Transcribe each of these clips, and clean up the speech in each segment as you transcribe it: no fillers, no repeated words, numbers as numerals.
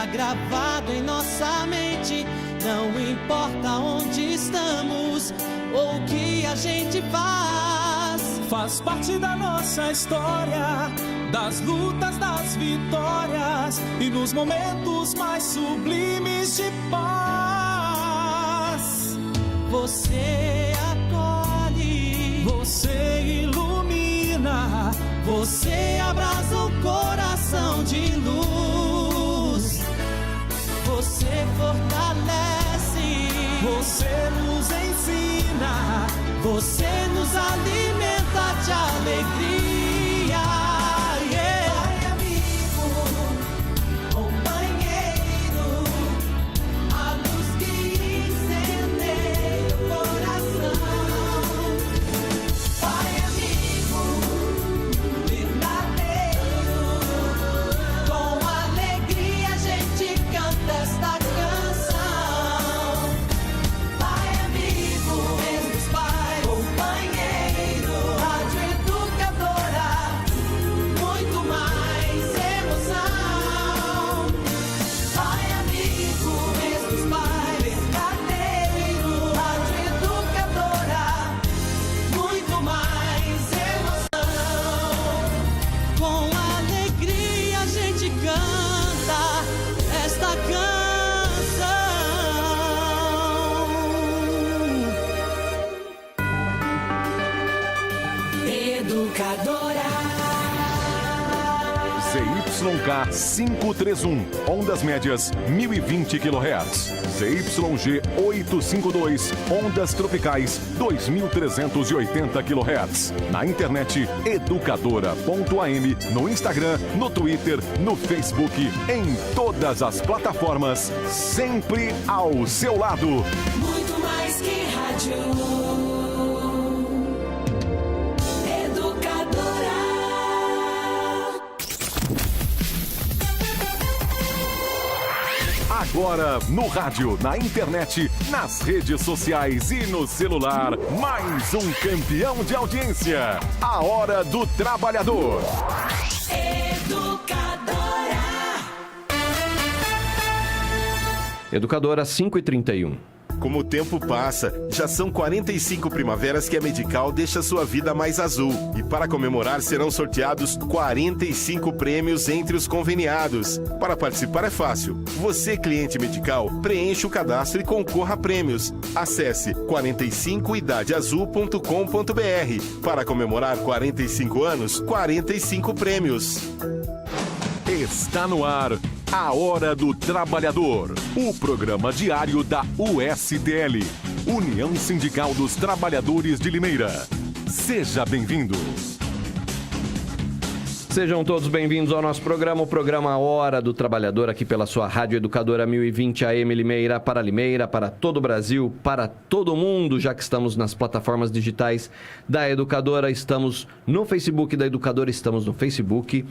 está gravado em nossa mente. Não importa onde estamos ou o que a gente faz parte da nossa história, das lutas, das vitórias e nos momentos mais sublimes de paz. Você acolhe, você ilumina, você abraça o coração de luz. Você fortalece, você nos ensina, você nos alimenta de alegria. Pai amigo, companheiro, a luz que incendeia o coração. Pai amigo, verdadeiro, com alegria a gente canta esta canção. Pai amigo, Jesus Pai, companheiro, rádio educadora, muito mais emoção. Pai amigo, Jesus Pai, verdadeiro, rádio educadora, muito mais emoção. Com alegria a gente canta esta canção. Educadora. ZYK 531, ondas médias 1020 kHz. ZYG 852, ondas tropicais 2380 kHz. Na internet educadora.am, no Instagram, no Twitter, no Facebook, em todas as plataformas, sempre ao seu lado. Muito mais que rádio. Educadora. Agora, no rádio, na internet, nas redes sociais e no celular, mais um campeão de audiência. A Hora do Trabalhador. Educadora. Educadora 5h31. Como o tempo passa, já são 45 primaveras que a Medical deixa sua vida mais azul. E para comemorar serão sorteados 45 prêmios entre os conveniados. Para participar é fácil. Você, cliente Medical, preencha o cadastro e concorra a prêmios. Acesse 45idadeazul.com.br. Para comemorar 45 anos, 45 prêmios. Está no ar a Hora do Trabalhador, o programa diário da USTL, União Sindical dos Trabalhadores de Limeira. Seja bem-vindo. Sejam todos bem-vindos ao nosso programa, o programa Hora do Trabalhador, aqui pela sua Rádio Educadora 1020 AM Limeira, para todo o Brasil, para todo o mundo, já que estamos nas plataformas digitais da Educadora, estamos no Facebook da Educadora, estamos no Facebook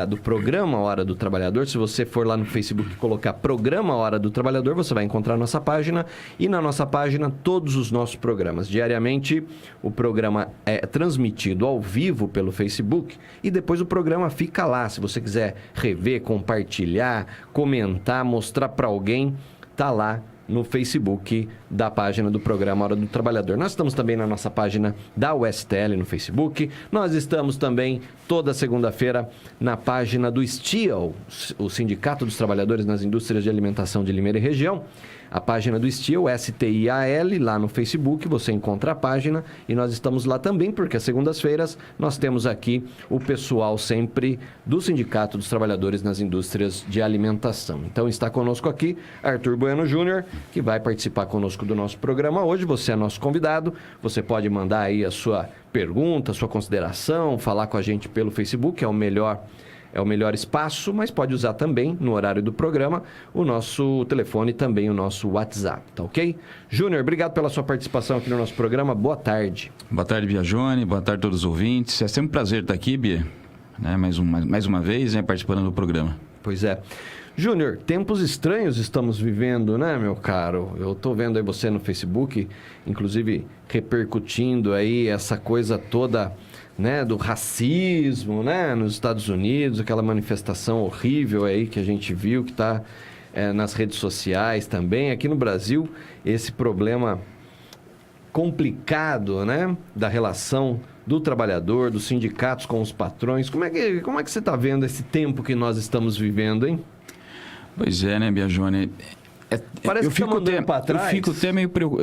do programa Hora do Trabalhador. Se você for lá no Facebook e colocar Programa Hora do Trabalhador, você vai encontrar a nossa página, e na nossa página todos os nossos programas. Diariamente o programa é transmitido ao vivo pelo Facebook e depois o programa fica lá. Se você quiser rever, compartilhar, comentar, mostrar para alguém, tá lá no Facebook da página do programa Hora do Trabalhador. Nós estamos também na nossa página da USTL no Facebook. Nós estamos também toda segunda-feira na página do STIAL, o Sindicato dos Trabalhadores nas Indústrias de Alimentação de Limeira e Região. A página do STIAL, STIAL, lá no Facebook, você encontra a página, e nós estamos lá também, porque às segundas-feiras nós temos aqui o pessoal sempre do Sindicato dos Trabalhadores nas Indústrias de Alimentação. Então está conosco aqui Arthur Bueno Júnior, que vai participar conosco do nosso programa hoje. Você é nosso convidado, você pode mandar aí a sua pergunta, a sua consideração, falar com a gente pelo Facebook, é o melhor espaço, mas pode usar também, no horário do programa, o nosso telefone e também o nosso WhatsApp, tá ok? Júnior, obrigado pela sua participação aqui no nosso programa. Boa tarde. Boa tarde, Biagione. Boa tarde a todos os ouvintes. É sempre um prazer estar aqui, Bia, né? Mais uma vez, né, participando do programa. Pois é. Júnior, tempos estranhos estamos vivendo, né, meu caro? Eu tô vendo aí você no Facebook, inclusive repercutindo aí essa coisa toda né, do racismo, né, nos Estados Unidos, aquela manifestação horrível aí que a gente viu, que está nas redes sociais também. Aqui no Brasil, esse problema complicado, né, da relação do trabalhador, dos sindicatos com os patrões. Como é que você está vendo esse tempo que nós estamos vivendo, hein? Pois é, né, Biagione? Parece que fico até para trás.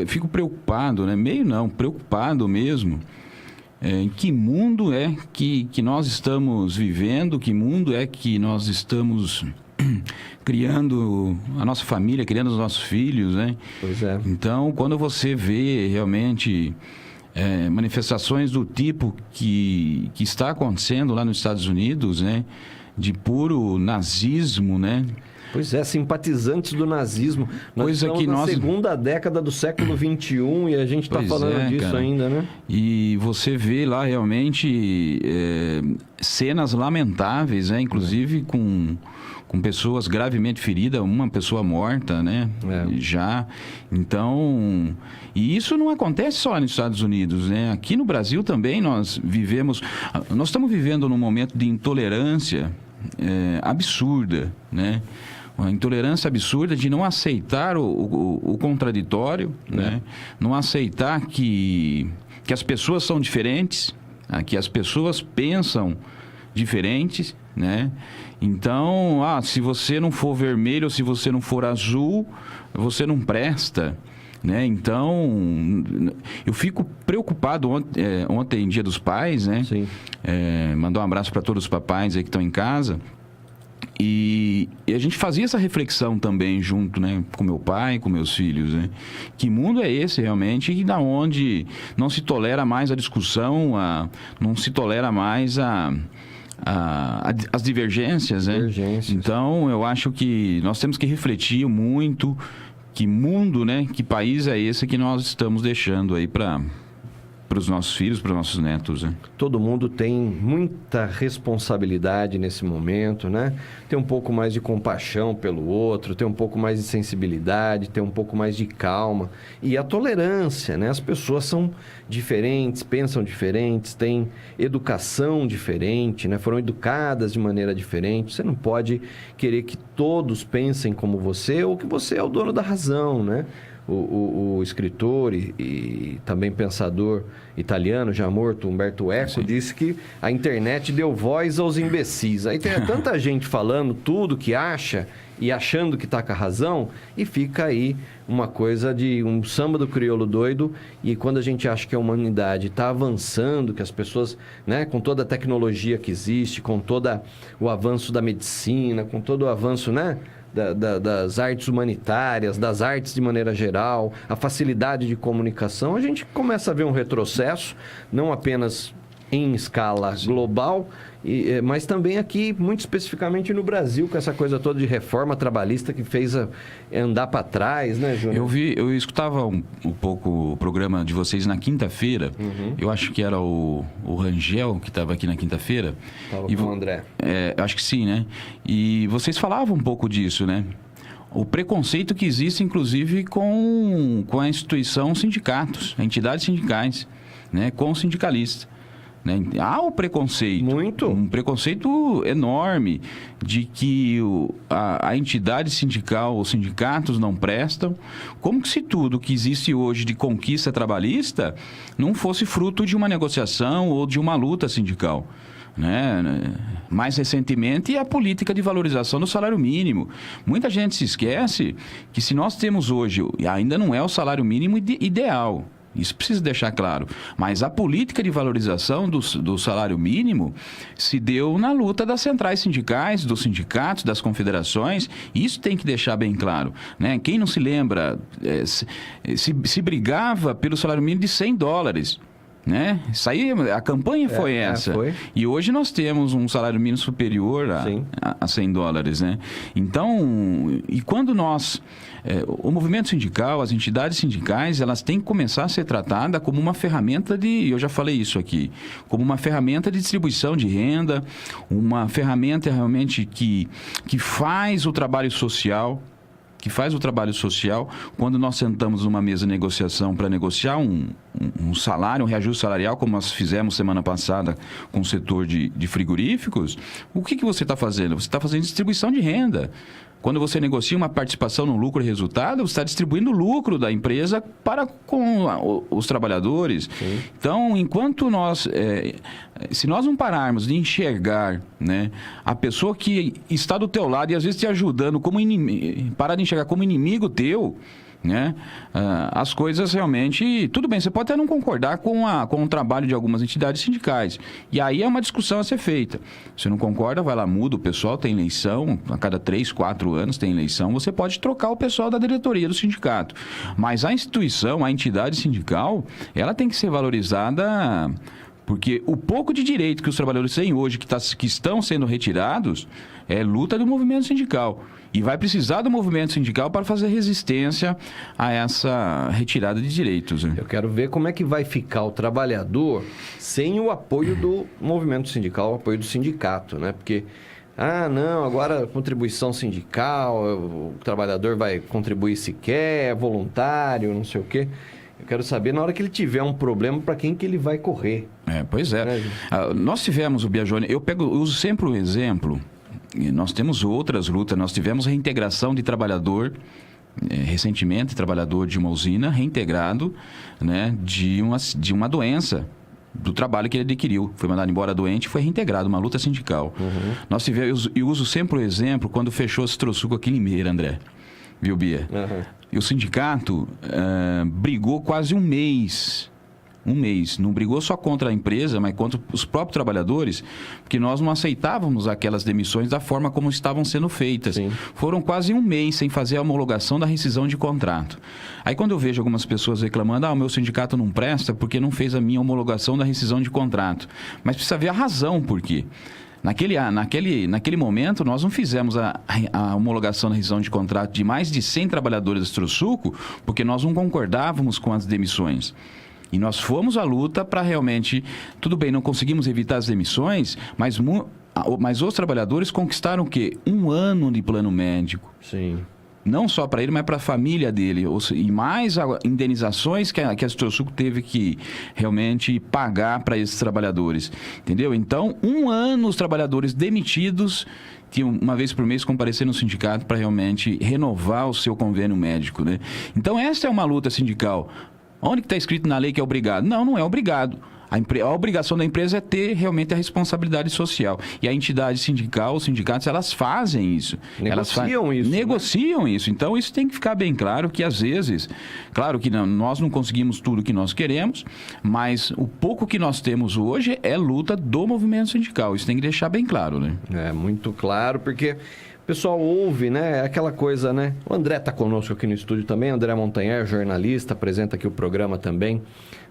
Fico preocupado, né? Meio não, preocupado mesmo. Em que mundo é que nós estamos vivendo, que mundo é que nós estamos criando a nossa família, criando os nossos filhos, né? Pois é. Então, quando você vê realmente manifestações do tipo que está acontecendo lá nos Estados Unidos, né? De puro nazismo, né? Pois é, simpatizantes do nazismo. Nós estamos na segunda década do século XXI e a gente está falando disso, cara, ainda, né? E você vê lá realmente cenas lamentáveis, né? Inclusive com pessoas gravemente feridas, uma pessoa morta, né? Já. Então, e isso não acontece só nos Estados Unidos, né? Aqui no Brasil também nós estamos vivendo num momento de intolerância absurda, né? Uma intolerância absurda de não aceitar o contraditório, né? Não aceitar que as pessoas são diferentes, que as pessoas pensam diferentes, né? Então, se você não for vermelho, ou se você não for azul, você não presta, né? Então, eu fico preocupado ontem, Dia dos Pais, né? Sim. Mandar um abraço para todos os papais aí que estão em casa. E a gente fazia essa reflexão também junto, né, com meu pai, com meus filhos, né? Que mundo é esse realmente, e da onde não se tolera mais a discussão, não se tolera mais as divergências, né? Então, eu acho que nós temos que refletir muito que mundo, né, que país é esse que nós estamos deixando aí para os nossos filhos, para os nossos netos, né? Todo mundo tem muita responsabilidade nesse momento, né? Tem um pouco mais de compaixão pelo outro, tem um pouco mais de sensibilidade, tem um pouco mais de calma. E a tolerância, né? As pessoas são diferentes, pensam diferentes, têm educação diferente, né? Foram educadas de maneira diferente. Você não pode querer que todos pensem como você ou que você é o dono da razão, né? O escritor e também pensador italiano, já morto, Umberto Eco, disse que a internet deu voz aos imbecis. Aí tem tanta gente falando tudo que acha e achando que está com a razão, e fica aí uma coisa de um samba do crioulo doido. E quando a gente acha que a humanidade está avançando, que as pessoas, né, com toda a tecnologia que existe, com todo o avanço da medicina, com todo o avanço, né, das artes humanitárias, das artes de maneira geral, a facilidade de comunicação, a gente começa a ver um retrocesso, não apenas em escala global, mas também aqui, muito especificamente no Brasil, com essa coisa toda de reforma trabalhista que fez andar para trás, né, Júnior? Eu escutava um pouco o programa de vocês na quinta-feira. Eu acho que era o Rangel que estava aqui na quinta-feira. Estava com o André. Acho que sim, né? E vocês falavam um pouco disso, né? O preconceito que existe, inclusive, com a instituição sindicatos, entidades sindicais, né? Com o sindicalista. Né? Há o preconceito, um preconceito enorme de que a entidade sindical, os sindicatos não prestam, como que se tudo que existe hoje de conquista trabalhista não fosse fruto de uma negociação ou de uma luta sindical. Né? Mais recentemente, a política de valorização do salário mínimo. Muita gente se esquece que se nós temos hoje, ainda não é o salário mínimo ideal. Isso precisa deixar claro. Mas a política de valorização do salário mínimo se deu na luta das centrais sindicais, dos sindicatos, das confederações. Isso tem que deixar bem claro. Né? Quem não se lembra, se brigava pelo salário mínimo de $100. Né? Isso aí, a campanha foi essa. Foi. E hoje nós temos um salário mínimo superior a $100, né? Então, e quando nós... o movimento sindical, as entidades sindicais, elas têm que começar a ser tratadas como uma ferramenta eu já falei isso aqui, como uma ferramenta de distribuição de renda, uma ferramenta realmente que faz o trabalho social, que faz o trabalho social, quando nós sentamos numa mesa de negociação para negociar um salário, um reajuste salarial, como nós fizemos semana passada com o setor de frigoríficos, o que você está fazendo? Você está fazendo distribuição de renda. Quando você negocia uma participação no lucro e resultado, você está distribuindo o lucro da empresa para com os trabalhadores. Sim. Então, enquanto nós... se nós não pararmos de enxergar, né, a pessoa que está do teu lado e às vezes te ajudando como inimigo, parar de enxergar como inimigo teu, né, as coisas realmente... Tudo bem, você pode até não concordar com o trabalho de algumas entidades sindicais. E aí é uma discussão a ser feita. Você não concorda, vai lá, muda o pessoal, tem eleição, a cada 3, 4 anos tem eleição, você pode trocar o pessoal da diretoria do sindicato. Mas a instituição, a entidade sindical, ela tem que ser valorizada... Porque o pouco de direito que os trabalhadores têm hoje, que estão sendo retirados, é luta do movimento sindical. E vai precisar do movimento sindical para fazer resistência a essa retirada de direitos. Né? Eu quero ver como é que vai ficar o trabalhador sem o apoio do movimento sindical, o apoio do sindicato, né? Porque, não, agora contribuição sindical, o trabalhador vai contribuir se quer, é voluntário, não sei o quê. Eu quero saber, na hora que ele tiver um problema, para quem que ele vai correr. Pois é. Nós tivemos o Biagione, eu uso sempre o exemplo, nós temos outras lutas, nós tivemos reintegração de trabalhador, recentemente, trabalhador de uma usina, reintegrado, né, de uma doença do trabalho que ele adquiriu. Foi mandado embora doente e foi reintegrado, uma luta sindical. Uhum. Nós tivemos, eu uso sempre o exemplo, quando fechou o Citrosuco aqui em Limeira, André. Viu, Bia? Uhum. E o sindicato brigou quase um mês. Não brigou só contra a empresa, mas contra os próprios trabalhadores, porque nós não aceitávamos aquelas demissões da forma como estavam sendo feitas. Sim. Foram quase um mês sem fazer a homologação da rescisão de contrato. Aí quando eu vejo algumas pessoas reclamando, o meu sindicato não presta porque não fez a minha homologação da rescisão de contrato. Mas precisa ver a razão por quê. Naquele momento, nós não fizemos a homologação da rescisão de contrato de mais de 100 trabalhadores do Citrosuco, porque nós não concordávamos com as demissões. E nós fomos à luta para realmente... Tudo bem, não conseguimos evitar as demissões, mas os trabalhadores conquistaram o quê? 1 ano de plano médico. Sim. Não só para ele, mas para a família dele. E mais indenizações que a Citrosuco teve que realmente pagar para esses trabalhadores. Entendeu? Então, 1 ano os trabalhadores demitidos que uma vez por mês comparecer no sindicato para realmente renovar o seu convênio médico. Né? Então, essa é uma luta sindical. Onde que está escrito na lei que é obrigado? Não é obrigado. A obrigação da empresa é ter realmente a responsabilidade social. E a entidade sindical, os sindicatos, elas fazem isso. Negociam isso. Então, isso tem que ficar bem claro que, às vezes, claro que nós não conseguimos tudo o que nós queremos, mas o pouco que nós temos hoje é luta do movimento sindical. Isso tem que deixar bem claro, né? É, muito claro, porque... O pessoal ouve, né? Aquela coisa, né? O André está conosco aqui no estúdio também. André Montanher, jornalista, apresenta aqui o programa também.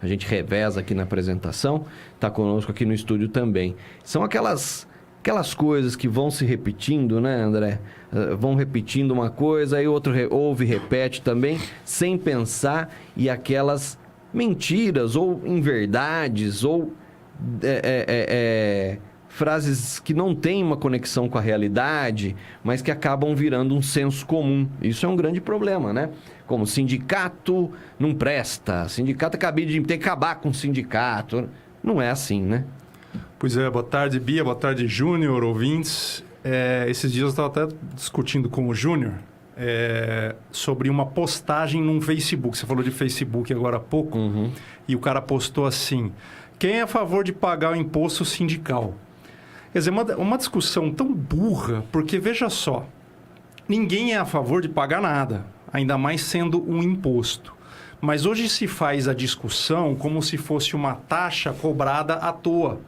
A gente reveza aqui na apresentação. Está conosco aqui no estúdio também. São aquelas coisas que vão se repetindo, né, André? Vão repetindo uma coisa, aí outro ouve e repete também, sem pensar. E aquelas mentiras ou inverdades ou... frases que não têm uma conexão com a realidade, mas que acabam virando um senso comum. Isso é um grande problema, né? Como sindicato não presta, sindicato tem que acabar com o sindicato. Não é assim, né? Pois é, boa tarde, Bia, boa tarde, Júnior, ouvintes. Esses dias eu estava até discutindo com o Júnior sobre uma postagem num Facebook. Você falou de Facebook agora há pouco, e o cara postou assim: quem é a favor de pagar o imposto sindical? Quer dizer, uma discussão tão burra, porque, veja só, ninguém é a favor de pagar nada, ainda mais sendo um imposto. Mas hoje se faz a discussão como se fosse uma taxa cobrada à toa.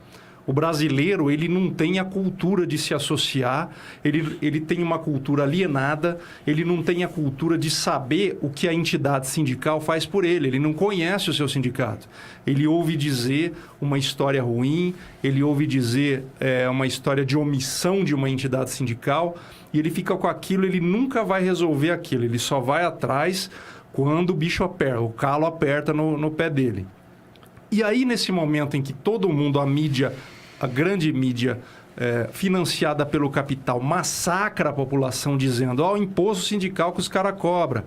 O brasileiro, ele não tem a cultura de se associar, ele tem uma cultura alienada, ele não tem a cultura de saber o que a entidade sindical faz por ele. Ele não conhece o seu sindicato. Ele ouve dizer uma história ruim, ele ouve dizer uma história de omissão de uma entidade sindical, e ele fica com aquilo, ele nunca vai resolver aquilo. Ele só vai atrás quando o bicho aperta, o calo aperta no pé dele. E aí, nesse momento em que todo mundo, a grande mídia financiada pelo capital, massacra a população dizendo, o imposto sindical que os caras cobram.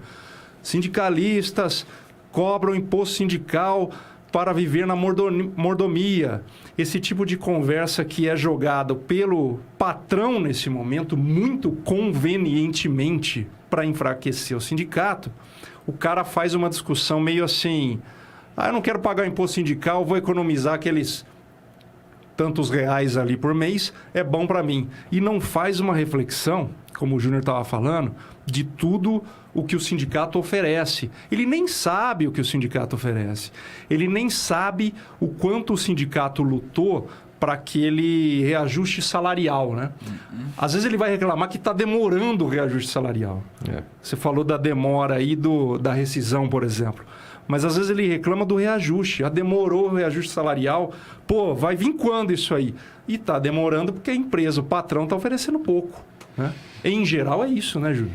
Sindicalistas cobram imposto sindical para viver na mordomia. Esse tipo de conversa que é jogado pelo patrão nesse momento, muito convenientemente para enfraquecer o sindicato, o cara faz uma discussão meio assim, eu não quero pagar imposto sindical, vou economizar aqueles tantos reais ali por mês, é bom para mim. E não faz uma reflexão, como o Júnior estava falando, de tudo o que o sindicato oferece. Ele nem sabe o que o sindicato oferece. Ele nem sabe o quanto o sindicato lutou para aquele reajuste salarial, né? Às vezes ele vai reclamar que está demorando o reajuste salarial. Você falou da demora aí da rescisão, por exemplo. Mas às vezes ele reclama do reajuste. Demorou o reajuste salarial. Pô, vai vir quando isso aí? E está demorando porque a empresa, o patrão, está oferecendo pouco, né? Em geral é isso, né, Júlio?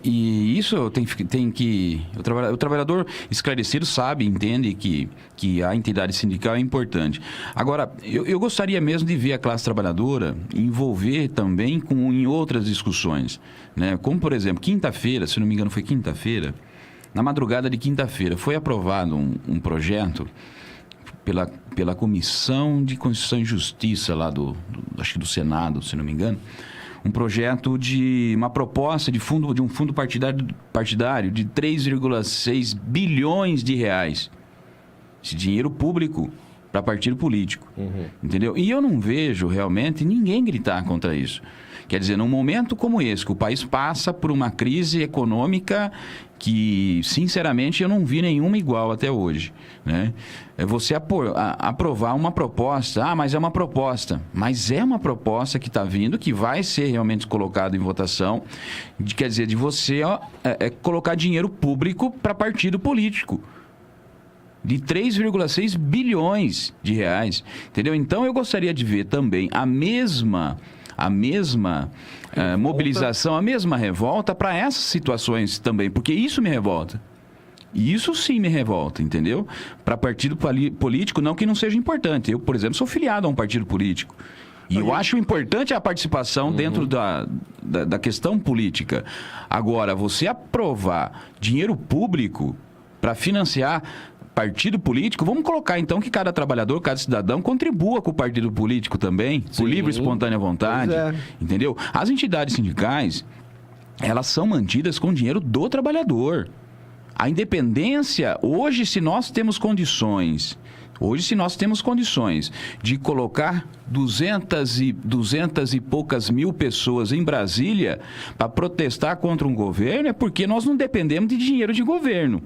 E isso tem que... O trabalhador esclarecido sabe, entende que a entidade sindical é importante. Agora, eu gostaria mesmo de ver a classe trabalhadora envolver também em outras discussões, né? Como, por exemplo, quinta-feira, se não me engano foi quinta-feira, na madrugada de quinta-feira, foi aprovado um projeto pela Comissão de Constituição e Justiça lá acho que do Senado, se não me engano, um projeto uma proposta de um fundo partidário de 3,6 bilhões de reais. Esse dinheiro público para partido político. Entendeu? E eu não vejo realmente ninguém gritar contra isso. Quer dizer, num momento como esse, que o país passa por uma crise econômica que, sinceramente, eu não vi nenhuma igual até hoje, né? Você aprovar uma proposta, mas é uma proposta. Mas é uma proposta que está vindo, que vai ser realmente colocada em votação, quer dizer, de você colocar dinheiro público para partido político. De 3,6 bilhões de reais, entendeu? Então, eu gostaria de ver também a mesma mobilização, a mesma revolta para essas situações também, porque isso me revolta. Isso sim me revolta, entendeu? Para partido político, não que não seja importante. Eu, por exemplo, sou filiado a um partido político. E eu acho importante a participação dentro da questão política. Agora, você aprovar dinheiro público para financiar partido político, vamos colocar então que cada trabalhador, cada cidadão contribua com o partido político também, por livre e espontânea vontade, entendeu? As entidades sindicais, elas são mantidas com dinheiro do trabalhador. A independência, hoje se nós temos condições de colocar 200 e poucas mil pessoas em Brasília para protestar contra um governo, é porque nós não dependemos de dinheiro de governo.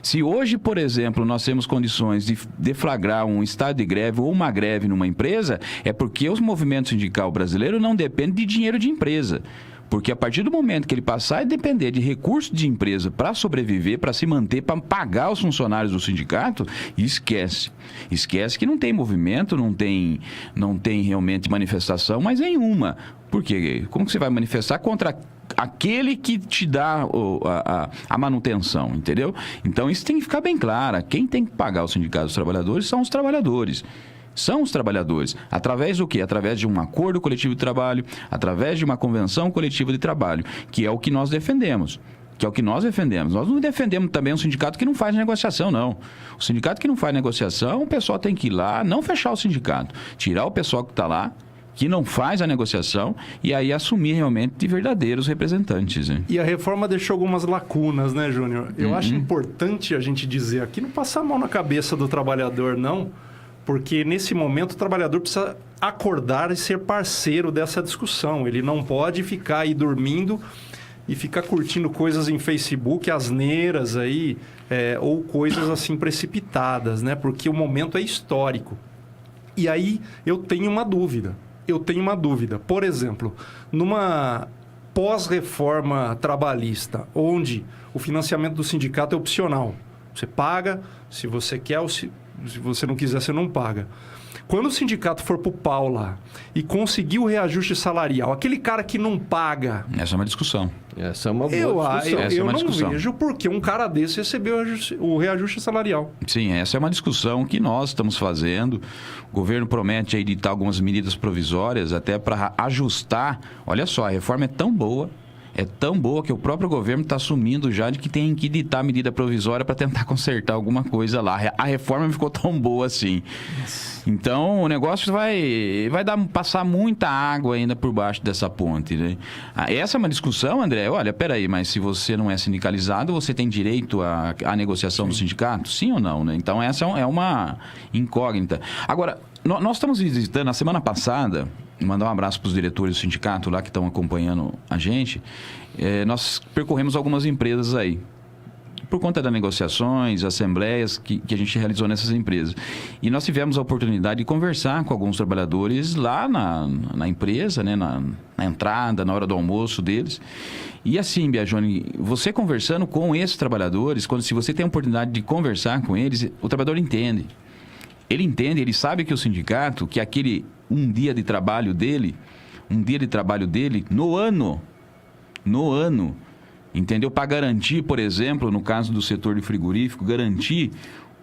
Se hoje, por exemplo, nós temos condições de deflagrar um estado de greve ou uma greve numa empresa, é porque o movimento sindical brasileiro não depende de dinheiro de empresa. Porque a partir do momento que ele passar a depender de recursos de empresa para sobreviver, para se manter, para pagar os funcionários do sindicato, esquece. Esquece que não tem movimento, não tem realmente manifestação, mas nenhuma. Por quê? Como que você vai manifestar contra aquele que te dá a manutenção, entendeu? Então isso tem que ficar bem claro. Quem tem que pagar o sindicato dos trabalhadores são os trabalhadores. São os trabalhadores. Através do quê? Através de um acordo coletivo de trabalho, através de uma convenção coletiva de trabalho, que é o que nós defendemos. Nós não defendemos também um sindicato que não faz negociação, não. O sindicato que não faz negociação, o pessoal tem que ir lá, não fechar o sindicato, tirar o pessoal que está lá, que não faz a negociação, e aí assumir realmente de verdadeiros representantes, né? E a reforma deixou algumas lacunas, né, Júnior? Eu acho importante a gente dizer aqui, não passar a mão na cabeça do trabalhador, não, porque nesse momento o trabalhador precisa acordar e ser parceiro dessa discussão. Ele não pode ficar aí dormindo e ficar curtindo coisas em Facebook, asneiras aí, ou coisas assim precipitadas, né? Porque o momento é histórico. E aí eu tenho uma dúvida. Por exemplo, numa pós-reforma trabalhista, onde o financiamento do sindicato é opcional. Você paga, se você quer, ou se você não quiser, você não paga. Quando o sindicato for pro pau lá e conseguir o reajuste salarial, aquele cara que não paga... Essa é uma discussão. Essa é uma boa discussão. Eu não vejo por que um cara desse recebeu o reajuste salarial. Sim, essa é uma discussão que nós estamos fazendo. O governo promete aí editar algumas medidas provisórias até para ajustar. Olha só, a reforma é tão boa que o próprio governo está assumindo já de que tem que editar medida provisória para tentar consertar alguma coisa lá. A reforma ficou tão boa assim. Então, o negócio vai passar muita água ainda por baixo dessa ponte, né? Essa é uma discussão, André. Olha, peraí, mas se você não é sindicalizado, você tem direito à negociação do sindicato? Sim ou não, né? Então, essa é uma incógnita. Agora, nós estamos visitando, na semana passada, mandar um abraço para os diretores do sindicato lá que estão acompanhando a gente. Nós percorremos algumas empresas aí, por conta das negociações, assembleias que a gente realizou nessas empresas. E nós tivemos a oportunidade de conversar com alguns trabalhadores lá na empresa, né, na entrada, na hora do almoço deles. E assim, Biagione, você conversando com esses trabalhadores, se você tem a oportunidade de conversar com eles, o trabalhador entende. Ele entende, ele sabe que o sindicato, que aquele um dia de trabalho dele no ano, entendeu? Para garantir, por exemplo, no caso do setor de frigorífico, garantir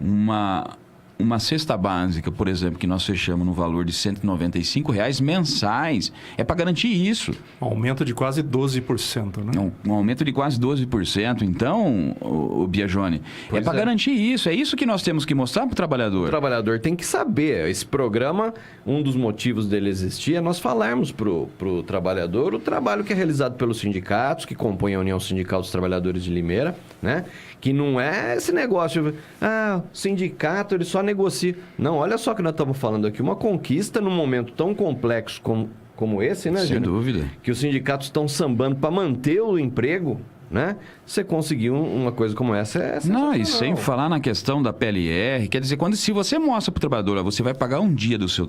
uma cesta básica, por exemplo, que nós fechamos no valor de R$ 195,00 mensais, é para garantir isso. Um aumento de quase 12%, né? Um aumento de quase 12%. Então, o Biagione, é para garantir isso. É isso que nós temos que mostrar para o trabalhador. O trabalhador tem que saber. Esse programa, um dos motivos dele existir é nós falarmos para o trabalhador o trabalho que é realizado pelos sindicatos, que compõem a União Sindical dos Trabalhadores de Limeira, né? Que não é esse negócio, o sindicato ele só negocia. Não, olha só que nós estamos falando aqui, uma conquista num momento tão complexo como esse, né, Sem Júnior? dúvida. Que os sindicatos estão sambando para manter o emprego, né? Você conseguir uma coisa como essa é sensacional. Não, e sem falar na questão da PLR, quer dizer, se você mostra para o trabalhador, você vai pagar um dia do seu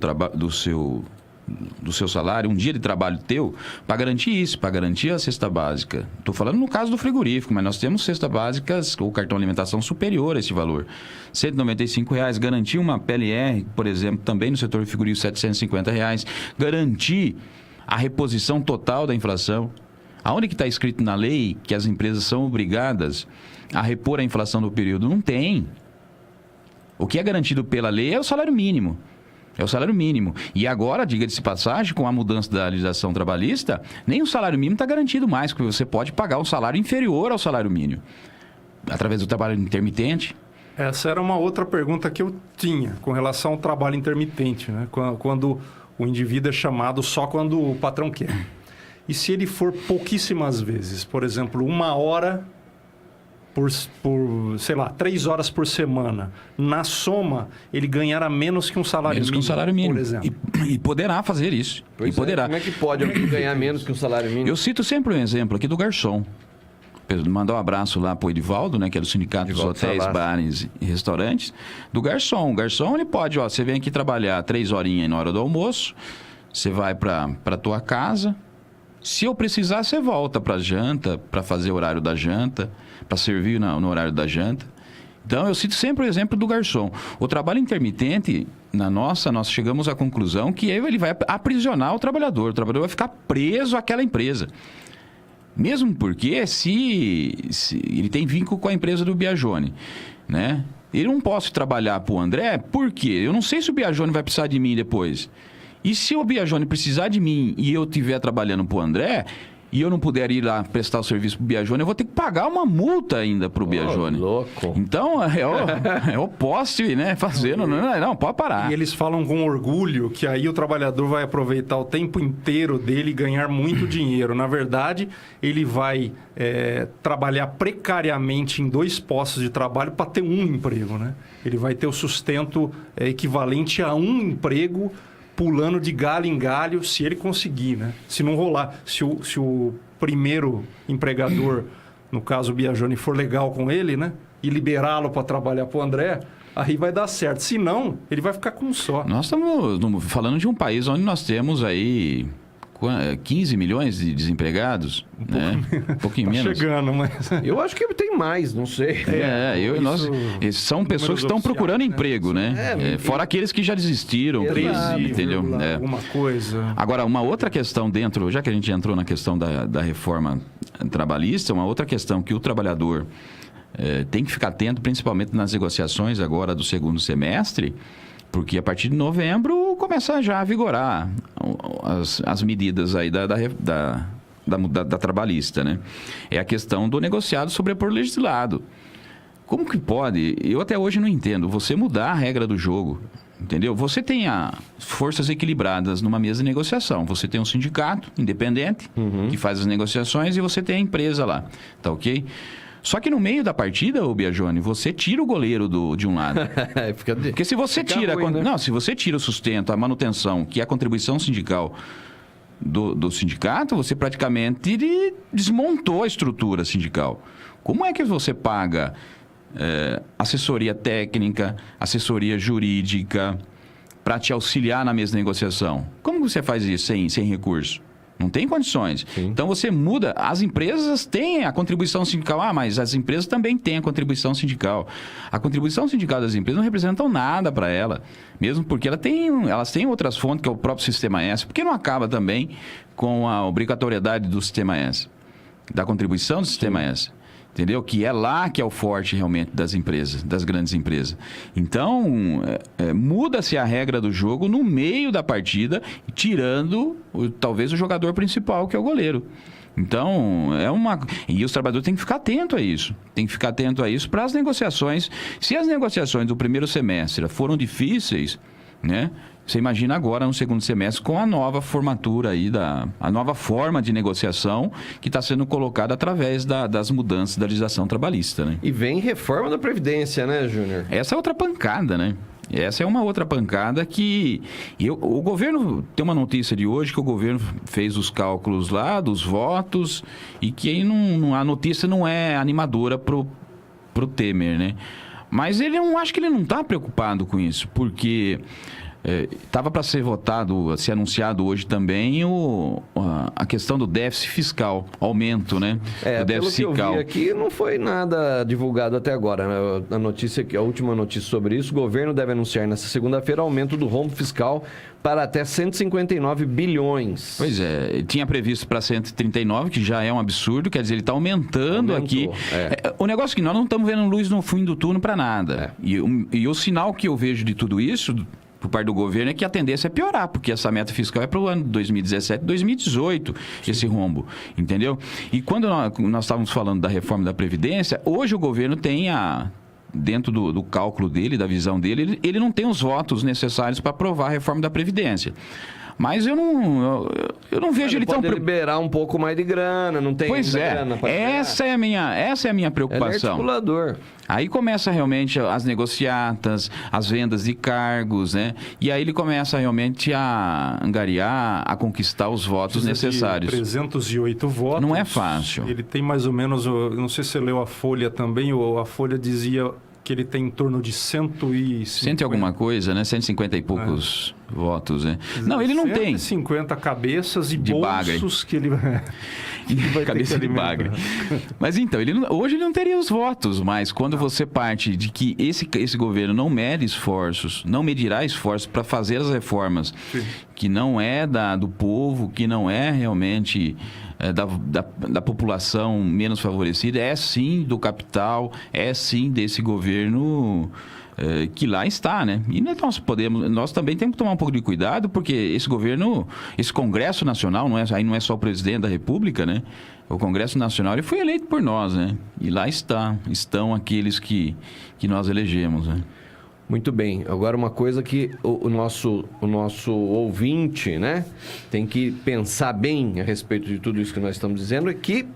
salário, um dia de trabalho teu, para garantir isso, para garantir a cesta básica. Estou falando no caso do frigorífico, mas nós temos cesta básicas ou cartão alimentação superior a esse valor. R$ 195,00, garantir uma PLR, por exemplo, também no setor frigorífico, R$ 750,00, garantir a reposição total da inflação. Aonde que está escrito na lei que as empresas são obrigadas a repor a inflação do período? Não tem. O que é garantido pela lei é o salário mínimo. É o salário mínimo. E agora, diga-se de passagem, com a mudança da legislação trabalhista, nem o salário mínimo está garantido mais, porque você pode pagar um salário inferior ao salário mínimo, através do trabalho intermitente. Essa era uma outra pergunta que eu tinha com relação ao trabalho intermitente, né? Quando o indivíduo é chamado só quando o patrão quer. E se ele for pouquíssimas vezes, por exemplo, 1 hora por, sei lá, 3 horas por semana, na soma, ele ganhará menos que um salário mínimo, por exemplo. E poderá fazer isso. Poderá. Como é que pode ganhar menos que um salário mínimo? Eu cito sempre um exemplo aqui do garçom. Mandar um abraço lá para o Edivaldo, né, que é do Sindicato dos Hotéis, Bares e Restaurantes, do garçom. O garçom, ele pode, você vem aqui trabalhar 3 horinhas na hora do almoço, você vai para a tua casa, se eu precisar, você volta para a janta, para fazer o horário da janta, para servir no horário da janta. Então, eu cito sempre o exemplo do garçom. O trabalho intermitente, nós chegamos à conclusão que ele vai aprisionar o trabalhador vai ficar preso àquela empresa. Mesmo porque, se ele tem vínculo com a empresa do Biagione, né? Ele não pode trabalhar para o André, por quê? Eu não sei se o Biagione vai precisar de mim depois. E se o Biagione precisar de mim e eu estiver trabalhando para o André, e eu não puder ir lá prestar o serviço para o Biagione, eu vou ter que pagar uma multa ainda para o Biagione. Louco. Então, é o poste, né? Fazendo, não, pode parar. E eles falam com orgulho que aí o trabalhador vai aproveitar o tempo inteiro dele e ganhar muito dinheiro. Na verdade, ele vai trabalhar precariamente em 2 postos de trabalho para ter um emprego, né? Ele vai ter o sustento equivalente a um emprego, pulando de galho em galho, se ele conseguir, né? Se não rolar, se o primeiro empregador, no caso o Biagione, for legal com ele, né? E liberá-lo para trabalhar para o André, aí vai dar certo. Se não, ele vai ficar com um só. Nós estamos falando de um país onde nós temos aí 15 milhões de desempregados, né? Um pouquinho menos. Chegando, mas... Eu acho que tem mais, não sei. São pessoas que estão procurando emprego, né? Fora aqueles que já desistiram, entendeu? Alguma coisa. Agora, uma outra questão dentro, já que a gente entrou na questão da reforma trabalhista, uma outra questão que o trabalhador tem que ficar atento, principalmente nas negociações agora do segundo semestre, porque a partir de novembro começa já a vigorar as medidas aí da trabalhista, né? É a questão do negociado sobrepor legislado. Como que pode? Eu até hoje não entendo. Você mudar a regra do jogo, entendeu? Você tem forças equilibradas numa mesa de negociação. Você tem um sindicato independente que faz as negociações e você tem a empresa lá, tá ok? Só que no meio da partida, ô Biagione, você tira o goleiro de um lado. Porque se você tira... ruim, né? se você tira o sustento, a manutenção, que é a contribuição sindical do sindicato, você praticamente desmontou a estrutura sindical. Como é que você paga assessoria técnica, assessoria jurídica, para te auxiliar na mesa de negociação? Como você faz isso sem recurso? Não tem condições. Sim. Então, você muda. As empresas têm a contribuição sindical. Mas as empresas também têm a contribuição sindical. A contribuição sindical das empresas não representam nada para ela. Mesmo porque elas têm outras fontes, que é o próprio Sistema S. Por que não acaba também com a obrigatoriedade do Sistema S? Da contribuição do Sistema S? Entendeu? Que é lá que é o forte realmente das empresas, das grandes empresas. Então, muda-se a regra do jogo no meio da partida, tirando talvez o jogador principal, que é o goleiro. Então, e os trabalhadores têm que ficar atento a isso. Tem que ficar atento a isso para as negociações. Se as negociações do primeiro semestre foram difíceis, né? Você imagina agora no segundo semestre com a nova formatura aí, a nova forma de negociação que está sendo colocada através das mudanças da legislação trabalhista, né? E vem reforma da Previdência, né, Júnior? Essa é outra pancada, né? Essa é uma outra pancada que... o governo... Tem uma notícia de hoje que o governo fez os cálculos lá dos votos e que aí a notícia não é animadora pro Temer, né? Mas acho que ele não está preocupado com isso, porque... Estava para ser anunciado hoje também a questão do déficit fiscal, aumento, né? Do déficit pelo que eu vi aqui, não foi nada divulgado até agora, né? A última notícia sobre isso, o governo deve anunciar nesta segunda-feira aumento do rombo fiscal para até 159 bilhões. Pois é, tinha previsto para 139, que já é um absurdo, quer dizer, ele está aumentando aqui. O negócio é que nós não estamos vendo luz no fim do túnel para nada. E o sinal que eu vejo de tudo isso... por parte do governo, é que a tendência é piorar, porque essa meta fiscal é para o ano 2017, 2018, esse rombo, entendeu? E quando nós estávamos falando da reforma da Previdência, hoje o governo tem dentro do cálculo dele, da visão dele, ele não tem os votos necessários para aprovar a reforma da Previdência. Mas eu não vejo ele tão... Pode liberar um pouco mais de grana, não tem grana para essa é a minha preocupação. Ele é articulador. Aí começa realmente as negociatas, as vendas de cargos, né? E aí ele começa realmente a angariar, a conquistar os votos necessários. 308 votos. Não é fácil. Ele tem mais ou menos, não sei se você leu a Folha também, ou a Folha dizia... que ele tem em torno de 150... 100 e alguma coisa, né? 150 e poucos votos, né? Não, ele não tem. 150 cabeças e de bolsos bagre. Que ele vai cabeça de bagre. Mas então, hoje ele não teria os votos, mas quando você parte de que esse governo não mede esforços, não medirá esforços para fazer as reformas que não é do povo, que não é realmente... Da população menos favorecida, é sim do capital, é sim desse governo que lá está, né? E nós também temos que tomar um pouco de cuidado, porque esse governo, esse Congresso Nacional, aí não é só o presidente da República, né? O Congresso Nacional ele foi eleito por nós, né? E lá estão aqueles que nós elegemos, né? Muito bem. Agora, uma coisa que o nosso ouvinte, né, tem que pensar bem a respeito de tudo isso que nós estamos dizendo é que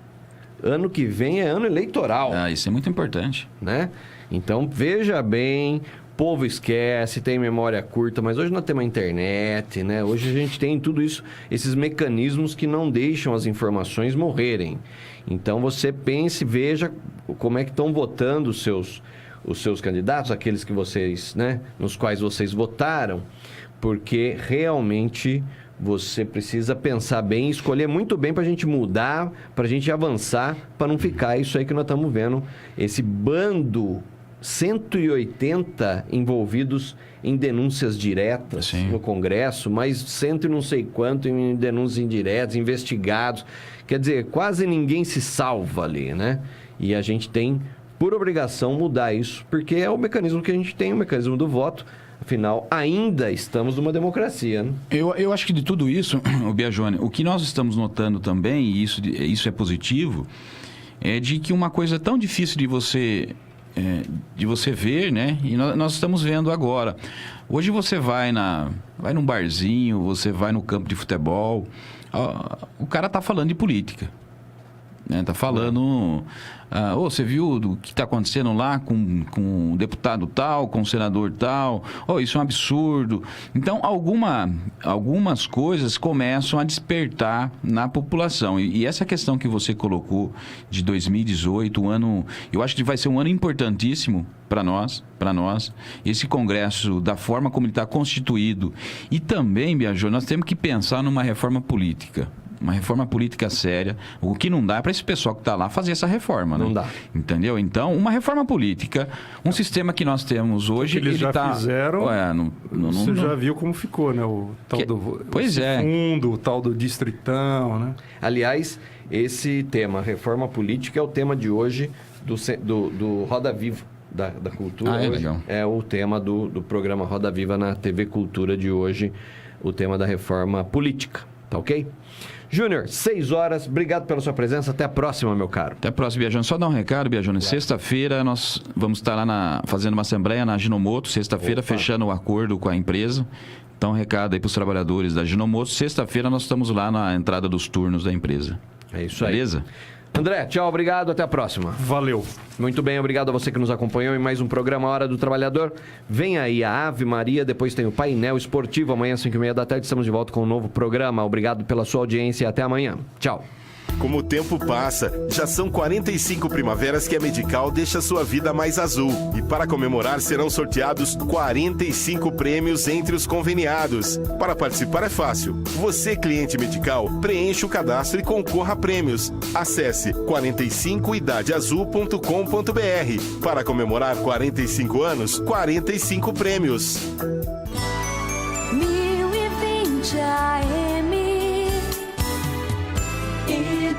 ano que vem é ano eleitoral. Isso é muito importante. Né? Então, veja bem, o povo esquece, tem memória curta, mas hoje nós temos a internet, né? Hoje a gente tem tudo isso, esses mecanismos que não deixam as informações morrerem. Então, você pense, veja como é que estão votando os seus candidatos, aqueles que vocês, né, nos quais vocês votaram, porque realmente você precisa pensar bem, escolher muito bem para a gente mudar, para a gente avançar, para não ficar isso aí que nós estamos vendo, esse bando, 180 envolvidos em denúncias diretas no Congresso, mais 100 e não sei quanto em denúncias indiretas, investigados. Quer dizer, quase ninguém se salva ali, né? E a gente tem, por obrigação, mudar isso, porque é o mecanismo que a gente tem, o mecanismo do voto. Afinal, ainda estamos numa democracia, né? Eu acho que de tudo isso, Biagione, o que nós estamos notando também, e isso é positivo, é de que uma coisa tão difícil de você ver, né? E nós estamos vendo agora. Hoje você vai num barzinho, você vai no campo de futebol, o cara tá falando de política, né? Tá falando... você viu o que está acontecendo lá com um deputado tal, com um senador tal? Isso é um absurdo. Então, algumas coisas começam a despertar na população. E essa questão que você colocou de 2018, eu acho que vai ser um ano importantíssimo para nós. Esse Congresso, da forma como ele está constituído. E também, Biagione, nós temos que pensar numa reforma política. Uma reforma política séria. O que não dá é para esse pessoal que está lá fazer essa reforma, né? Não dá. Entendeu? Então, uma reforma política, um sistema que nós temos hoje... Eles já fizeram, você já viu como ficou, né? O tal fundo, o tal do distritão, né? Aliás, esse tema, reforma política, é o tema de hoje do Roda Viva da Cultura. Legal. É o tema do programa Roda Viva na TV Cultura de hoje, o tema da reforma política. Tá ok? Júnior, 6 horas. Obrigado pela sua presença. Até a próxima, meu caro. Até a próxima, Biagione. Só dar um recado, Biagione. Claro. Sexta-feira nós vamos estar lá fazendo uma assembleia na Ginomoto. Sexta-feira, fechando o acordo com a empresa. Então, um recado aí para os trabalhadores da Ginomoto. Sexta-feira nós estamos lá na entrada dos turnos da empresa. É isso aí. Beleza? André, tchau, obrigado, até a próxima. Valeu. Muito bem, obrigado a você que nos acompanhou em mais um programa Hora do Trabalhador. Vem aí a Ave Maria, depois tem o Painel Esportivo, amanhã às 5h30 da tarde estamos de volta com um novo programa. Obrigado pela sua audiência e até amanhã. Tchau. Como o tempo passa, já são 45 primaveras que a Medical deixa sua vida mais azul. E para comemorar serão sorteados 45 prêmios entre os conveniados. Para participar é fácil. Você, cliente Medical, preencha o cadastro e concorra a prêmios. Acesse 45idadeazul.com.br. Para comemorar 45 anos, 45 prêmios.